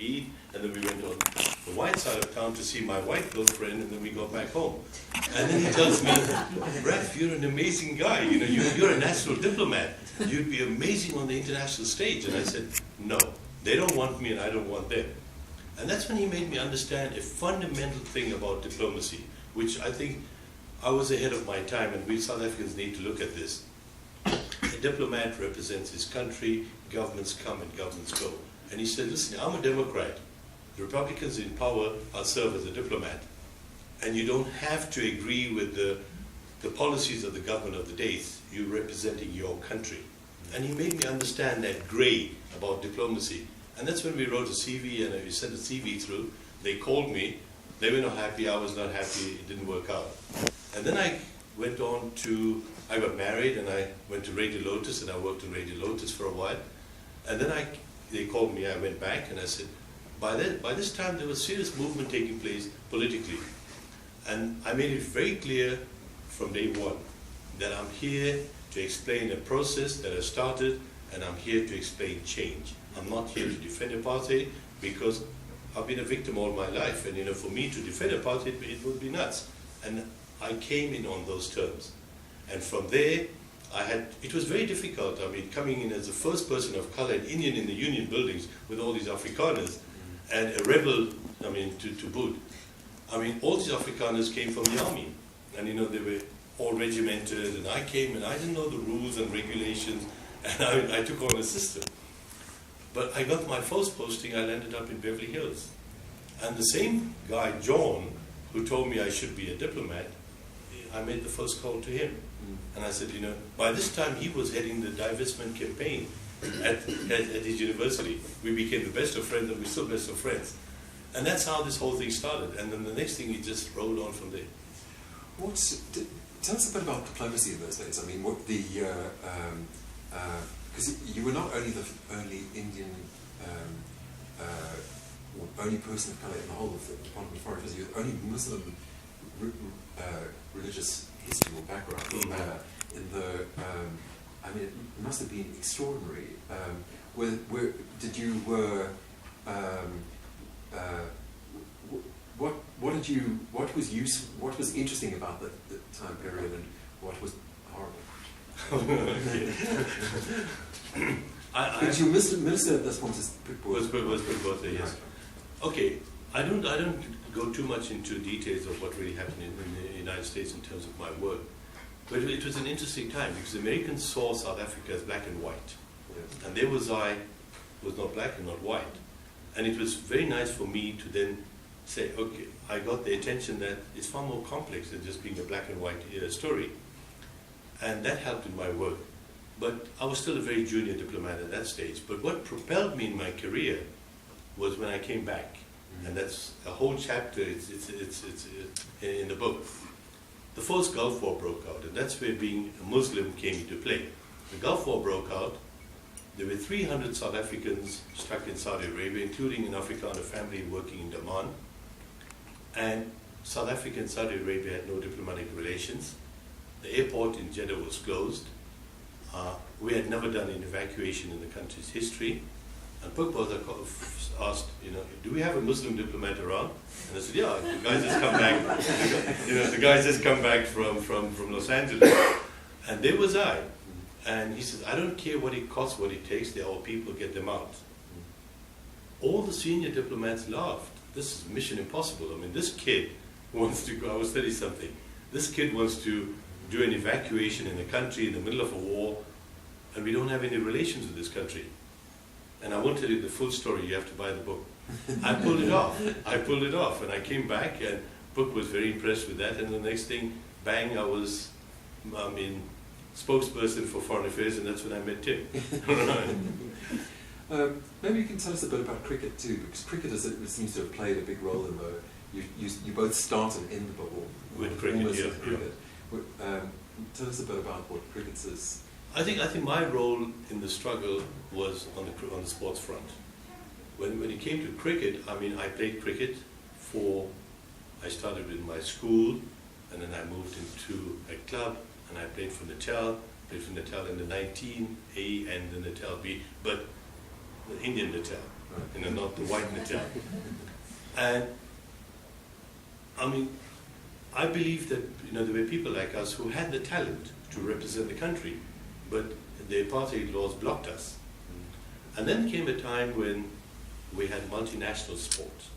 eat, and then we went on the white side of town to see my white girlfriend, and then we got back home. And then he tells me, Raf, you're an amazing guy, you know, you're a national diplomat. You'd be amazing on the international stage. And I said, no, they don't want me and I don't want them. And that's when he made me understand a fundamental thing about diplomacy, which I think I was ahead of my time, and we South Africans need to look at this. A diplomat represents his country, governments come and governments go. And he said, listen, I'm a Democrat. The Republicans in power, I'll serve as a diplomat. And you don't have to agree with the policies of the government of the day. You're representing your country. And he made me understand that gray about diplomacy. And that's when we wrote a CV, and we sent a CV through. They called me. They were not happy. I was not happy. It didn't work out. And then I went on to, I got married, and I went to Radio Lotus, and I worked in Radio Lotus for a while. And then they called me. I went back, and I said, by this time there was serious movement taking place politically. And I made it very clear from day one that I'm here to explain a process that has started, and I'm here to explain change. I'm not here to defend apartheid, because I've been a victim all my life, and you know, for me to defend apartheid, it would be nuts. And I came in on those terms. And from there, it was very difficult. I mean, coming in as the first person of color, an Indian in the union buildings with all these Afrikaners, and a rebel, I mean, to boot. I mean, all these Afrikaners came from the army, and you know, they were all regimented, and I came and I didn't know the rules and regulations, and I took on a system. But I got my first posting, I landed up in Beverly Hills. And the same guy, John, who told me I should be a diplomat, I made the first call to him. And I said, you know, by this time he was heading the divestment campaign at his university. We became the best of friends, and we're still best of friends. And that's how this whole thing started. And then the next thing, he just rolled on from there. Tell us a bit about diplomacy in those days. I mean, what the because you were not only the only Indian, or only person of colour in the whole of the Department of Foreign Affairs. You're the only Muslim religious history or background in the. I mean, it must have been extraordinary. What was interesting about the time period, and what was horrible? Because your minister at this point was Pigbote, yes. Okay, I don't go too much into details of what really happened in the United States in terms of my work, but it was an interesting time because Americans saw South Africa as black and white, yes. And there was not black and not white, and it was very nice for me to then say, okay, I got the attention that it's far more complex than just being a black and white story. And that helped in my work. But I was still a very junior diplomat at that stage. But what propelled me in my career was when I came back. Mm-hmm. And that's a whole chapter, it's in the book. The first Gulf War broke out, and that's where being a Muslim came into play. The Gulf War broke out. There were 300 South Africans stuck in Saudi Arabia, including an Afrikaner family working in Daman. And South Africa and Saudi Arabia had no diplomatic relations. The airport in Jeddah was closed. We had never done an evacuation in the country's history. And Pugboza asked, you know, do we have a Muslim diplomat around? And I said, yeah, the guys just come back. You know, the guys just come back from Los Angeles. And there was I. And he says, I don't care what it costs, what it takes. They're all people, get them out. All the senior diplomats laughed. This is mission impossible. I mean, this kid wants to go, I was 30-something. This kid wants to do an evacuation in a country in the middle of a war, and we don't have any relations with this country. And I won't tell you the full story, you have to buy the book. I pulled it off, and I came back, and Book was very impressed with that, and the next thing, bang, I was, spokesperson for Foreign Affairs, and that's when I met Tim. Maybe you can tell us a bit about cricket too, because cricket it seems to have played a big role in the. You both started in the bubble with cricket. Tell us a bit about what cricket is. I think my role in the struggle was on the sports front. When it came to cricket, I mean, I played cricket I started with my school, and then I moved into a club, and I played for Natal in the 19A and the Natal B, but the Indian Natal. not the white Natal. And I mean, I believe that there were people like us who had the talent to represent the country, but the apartheid laws blocked us. And then came a time when we had multinational sports.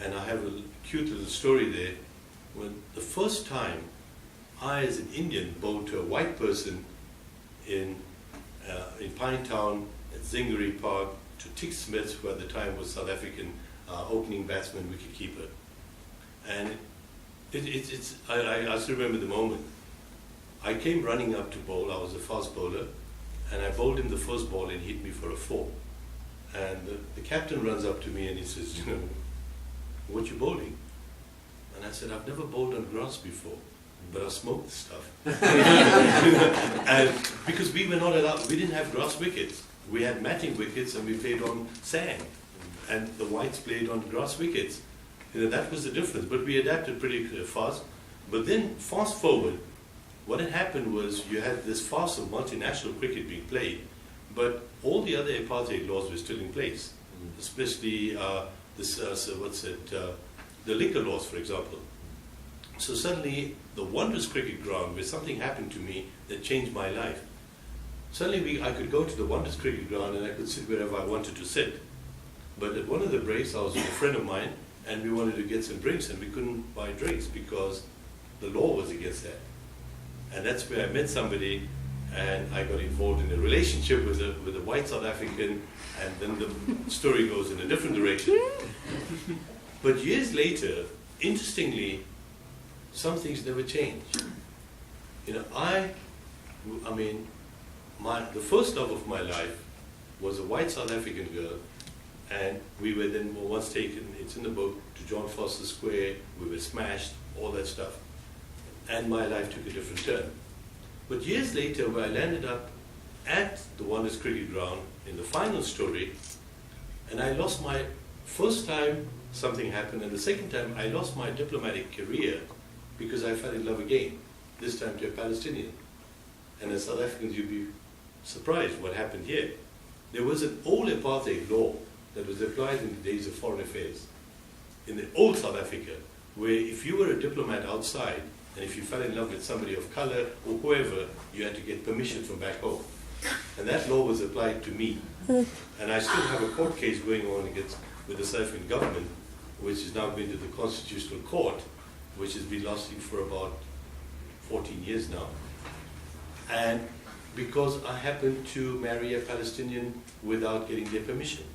And I have a cute little story there. When the first time I, as an Indian, bowled to a white person in Pinetown, at Zingery Park, to Tick Smith, who at the time was South African opening batsman, wicketkeeper. And I still remember the moment. I came running up to bowl. I was a fast bowler, and I bowled him the first ball and he hit me for a 4. And the captain runs up to me and he says, what you bowling? And I said, I've never bowled on grass before, but I smoked the stuff. And because we were not allowed, we didn't have grass wickets. We had matting wickets and we played on sand. And the whites played on grass wickets. That was the difference, but we adapted pretty fast. But then, fast forward, what had happened was you had this farce of multinational cricket being played, but all the other apartheid laws were still in place, especially the liquor laws, for example. So suddenly, the Wanderers cricket ground, where something happened to me that changed my life. Suddenly, I could go to the Wanderers cricket ground and I could sit wherever I wanted to sit. But at one of the breaks, I was with a friend of mine, and we wanted to get some drinks, and we couldn't buy drinks because the law was against that. And that's where I met somebody, and I got involved in a relationship with a white South African, and then the story goes in a different direction. But years later, interestingly, some things never change. The first love of my life was a white South African girl. And we were then once taken, it's in the book, to John Foster Square. We were smashed, all that stuff. And my life took a different turn. But years later, where I landed up at the Wanderers cricket ground in the final story, and I lost my first time something happened, and the second time I lost my diplomatic career because I fell in love again, this time to a Palestinian. And as South Africans, you'd be surprised what happened here. There was an old apartheid law that was applied in the days of foreign affairs, in the old South Africa, where if you were a diplomat outside, and if you fell in love with somebody of color or whoever, you had to get permission from back home. And that law was applied to me. And I still have a court case going on with the South African government, which has now been to the Constitutional Court, which has been lasting for about 14 years now. And because I happened to marry a Palestinian without getting their permission.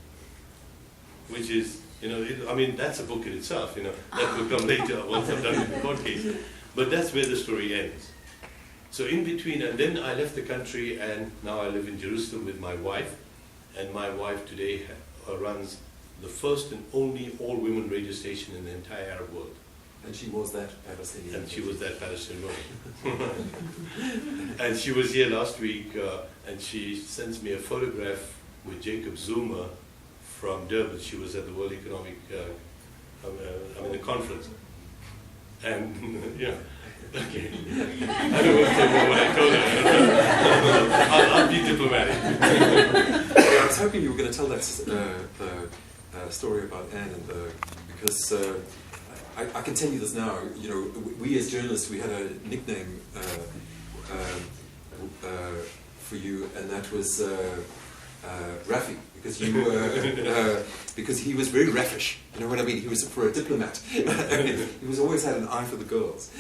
Which is, that's a book in itself, that will come later once I've done with the court case. But that's where the story ends. So in between, and then I left the country, and now I live in Jerusalem with my wife, and my wife today runs the first and only all-women radio station in the entire Arab world. And she was that Palestinian. And she was that Palestinian woman. And she was here last week, and she sends me a photograph with Jacob Zuma from Durban. She was at the World Economic, the conference. And, okay. I don't want to say more what I told her. I'll be diplomatic. I was hoping you were going to tell that story about Anne, because I can tell you this now. We as journalists, we had a nickname for you, and that was Rafi, because you because he was very raffish. You know what I mean? He was, for a diplomat, he was always had an eye for the girls.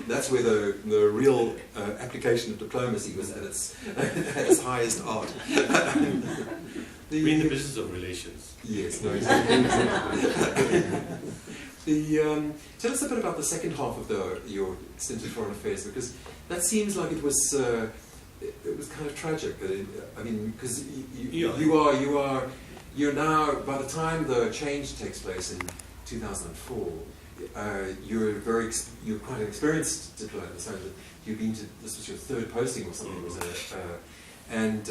That's where the real application of diplomacy was at its highest art. We're in the business of relations. Yes, no, exactly. Tell us a bit about the second half of your stint in foreign affairs, because that seems like it was kind of tragic. Because you're now, by the time the change takes place in 2004, you're quite an experienced diplomat, in the sense that you've been to, this was your third posting or something, was it? Had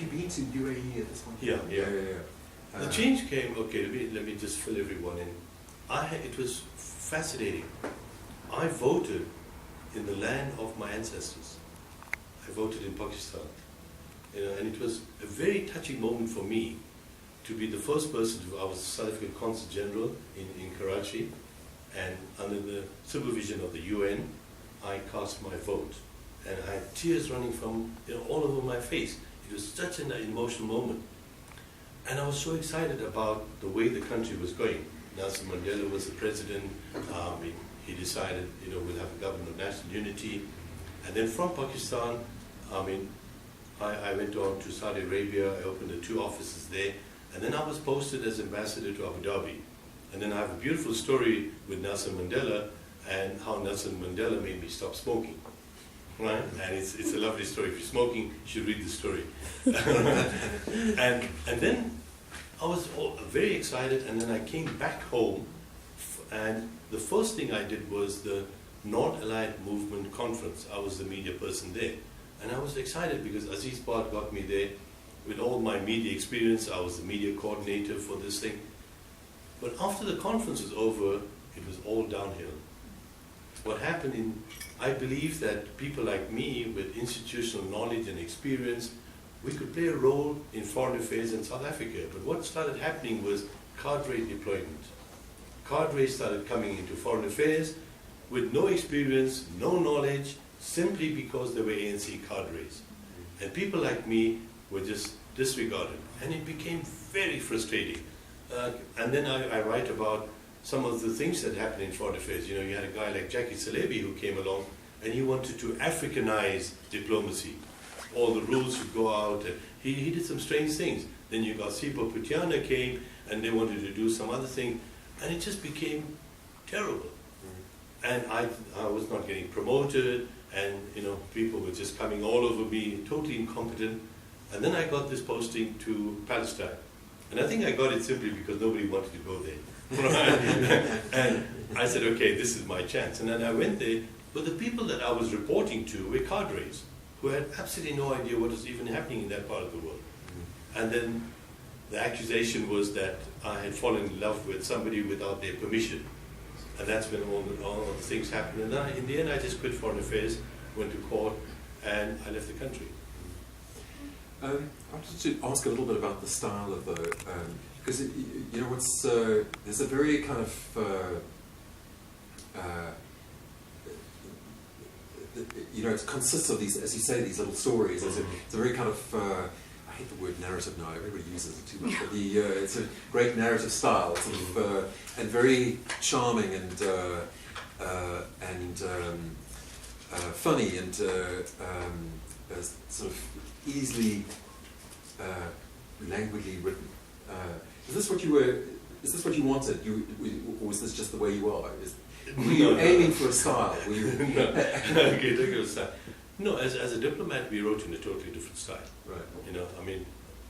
you been to UAE at this point? Yeah. The change came, let me just fill everyone in. It was fascinating. I voted in the land of my ancestors. I voted in Pakistan. And it was a very touching moment for me to be the first person I was South African Consul General in Karachi, and under the supervision of the UN, I cast my vote. And I had tears running from all over my face. It was such an emotional moment. And I was so excited about the way the country was going. Nelson Mandela was the president. He decided, we'll have a government of national unity. And then from Pakistan, I went on to Saudi Arabia. I opened the 2 offices there. And then I was posted as ambassador to Abu Dhabi. And then I have a beautiful story with Nelson Mandela and how Nelson Mandela made me stop smoking. Right? And it's a lovely story. If you're smoking, you should read the story. and then I was very excited, and then I came back home, and the first thing I did was the Non-Aligned Movement Conference. I was the media person there. And I was excited because Aziz Bad got me there. With all my media experience, I was the media coordinator for this thing. But after the conference was over, it was all downhill. What happened I believe that people like me with institutional knowledge and experience, we could play a role in foreign affairs in South Africa. But what started happening was cadre deployment. Cadres started coming into foreign affairs with no experience, no knowledge, simply because they were ANC cadres. And people like me were just disregarded. And it became very frustrating. And then I write about some of the things that happened in foreign affairs. You had a guy like Jackie Salebi who came along, and he wanted to Africanize diplomacy. All the rules should go out, and he did some strange things. Then you got Sipo Putiana came, and they wanted to do some other thing, and it just became terrible. And I was not getting promoted, and people were just coming all over me, totally incompetent. And then I got this posting to Palestine. And I think I got it simply because nobody wanted to go there. And I said, okay, this is my chance. And then I went there, but the people that I was reporting to were cadres who had absolutely no idea what was even happening in that part of the world. And then the accusation was that I had fallen in love with somebody without their permission. And that's when all the things happened. And in the end, I just quit foreign affairs, went to court, and I left the country. I wanted to ask a little bit about the style of the, because there's a very kind of, it consists of these, as you say, these little stories. It's a very kind of, I hate the word narrative now, everybody uses it too much, but it's a great narrative style, sort of, and very charming and funny and sort of easily languidly written. Is this what you were? Is this what you wanted? Or was this just the way you are? Were you aiming for a style? Were you? No. Okay, take a style. No, as a diplomat, we wrote in a totally different style. Right.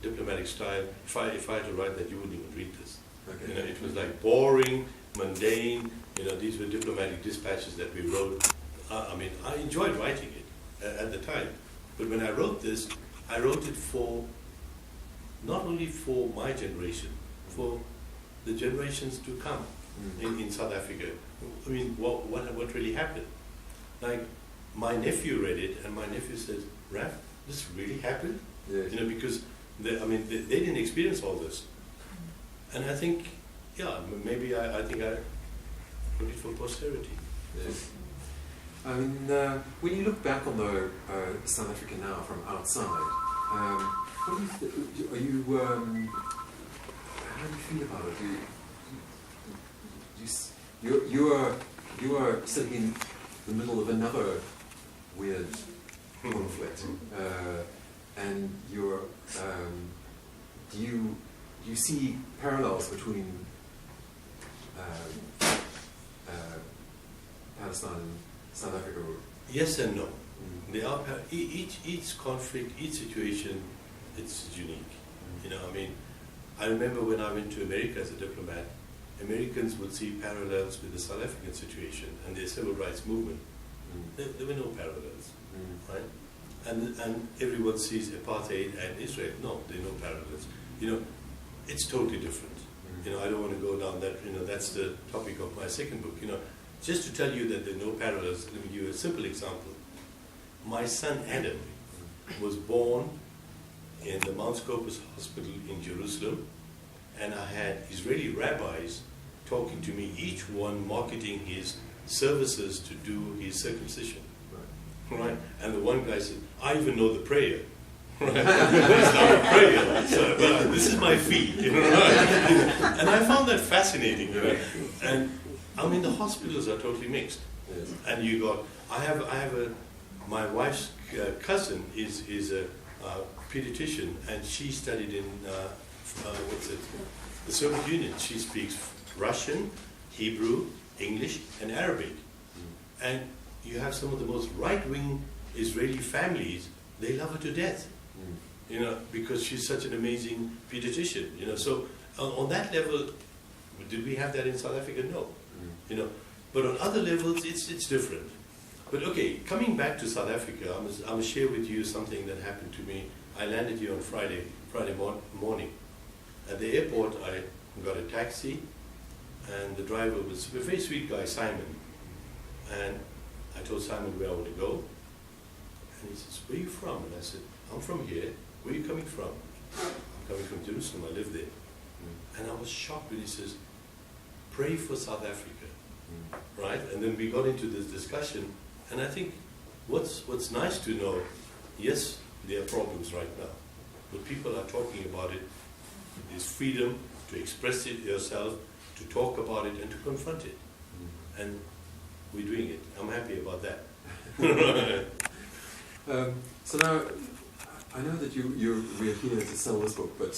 Diplomatic style. If I had to write that, you wouldn't even read this. Okay. It was like boring, mundane. These were diplomatic dispatches that we wrote. I enjoyed writing it at the time, but when I wrote this, I wrote it for not only for my generation, for the generations to come in South Africa. What really happened? Like, my nephew read it, and my nephew said, "Raf, this really happened?" Yes. Because they didn't experience all this. And I think, maybe I think I put it for posterity. Yes. When you look back on the South Africa now from outside, what do you how do you feel about it? You are sitting in the middle of another weird conflict, and do you see parallels between Palestine and South Africa? Yes and no. They are each conflict, each situation, it's unique. I remember when I went to America as a diplomat, Americans would see parallels with the South African situation and their civil rights movement. There were no parallels, right? And everyone sees apartheid and Israel. No, there are no parallels. It's totally different. I don't want to go down that. That's the topic of my second book. Just to tell you that there are no parallels, let me give you a simple example. My son Adam, was born in the Mount Scopus Hospital in Jerusalem, and I had Israeli rabbis talking to me, each one marketing his services to do his circumcision. Right? And the one guy said, I even know the prayer. Right? It's not a prayer, so, but this is my fee. You know, right? And I found that fascinating. You know? And I mean, the hospitals are totally mixed. Yes. And you got, my wife's cousin is a pediatrician, and she studied in, the Soviet Union. She speaks Russian, Hebrew, English, and Arabic. And you have some of the most right-wing Israeli families, they love her to death, you know, because she's such an amazing pediatrician, you know. So on that level, did we have that in South Africa? No, you know. But on other levels, it's different. But okay, coming back to South Africa, I'm going to share with you something that happened to me. I landed here on Friday morning. At the airport, I got a taxi, and the driver was a very sweet guy, Simon. And I told Simon where I want to go. And he says, where are you from? And I said, I'm from here. Where are you coming from? I'm coming from Jerusalem. I live there. And I was shocked when he says, pray for South Africa. Right? And then we got into this discussion. And I think what's nice to know, yes, there are problems right now. But people are talking about it. There's freedom to express it yourself, to talk about it, and to confront it. And we're doing it. I'm happy about that. So now, I know that we're here to sell this book, but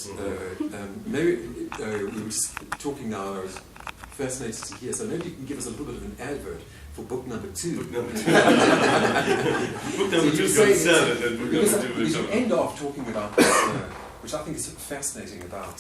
maybe we were just talking now, and I was fascinated to hear, so maybe you can give us a little bit of an advert for book number 2. Book number 2. Book number 2 is going to sell it, and book number 2 will you come. end off talking about, which I think is fascinating, about